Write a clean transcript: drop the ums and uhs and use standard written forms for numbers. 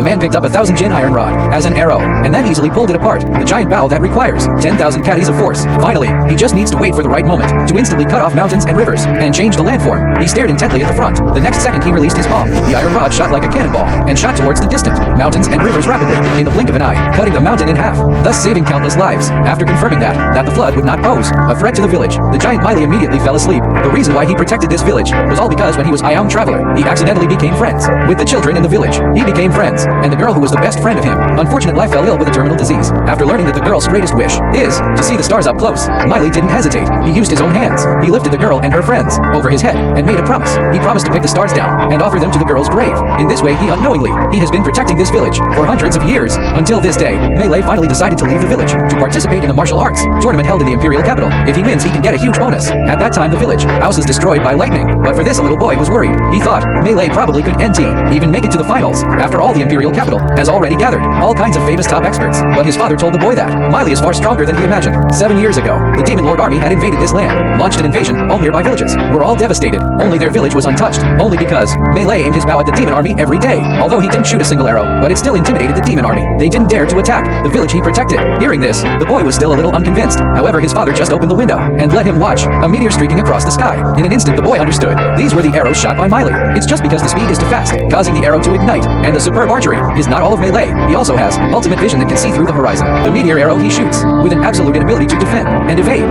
The man picked up 1,000 Jin iron rod as an arrow, and then easily pulled it apart. The giant bow that requires 10,000 catties of force. Finally, he just needs to wait for the right moment to instantly cut off mountains and rivers and change the landform. He stared intently at the front. The next second he released his palm. The iron rod shot like a cannonball and shot towards the distant mountains and rivers rapidly in the blink of an eye, cutting the mountain in half, thus saving countless lives. After confirming that the flood would not pose a threat to the village, the giant Miley immediately fell asleep. The reason why he protected this village was all because when he was Ion Traveler, he accidentally became friends with the children in the village. He became friends, and the girl who was the best friend of him, unfortunately fell ill with a terminal disease. After learning that the girl's greatest wish is to see the stars up close, Miley didn't hesitate. He used his own hands. He lifted the girl and her friends over his head and made a promise. He promised to pick the stars down and offer them to the girl's grave. In this way, he has been protecting this village for hundreds of years. Until this day, Melee finally decided to leave the village to participate in the martial arts tournament held in the Imperial capital. If he wins, he can get a huge bonus. At that time, the village house is destroyed by lightning, but for this, a little boy was worried. He thought Melee probably could even make it to the finals. After all, the Imperial capital has already gathered all kinds of famous top experts, but his father told the boy that Miley is far stronger than he imagined. 7 years ago, the Demon Lord army had invaded this land, launched an invasion. All nearby villages were all devastated. Only their village was untouched, only because Melee aimed his bow at the demon army every day. Although he didn't shoot a single arrow, but it still intimidated the demon army. They didn't dare to attack the village he protected. Hearing this, the boy was still a little unconvinced. However, his father just opened the window and let him watch a meteor streaking across the sky. In an instant, the boy understood. These were the arrows shot by Miley. It's just because the speed is too fast, causing the arrow to ignite. And the superb archery is not all of Melee. He also has ultimate vision that can see through the horizon. The meteor arrow he shoots with an absolute inability to defend and evade.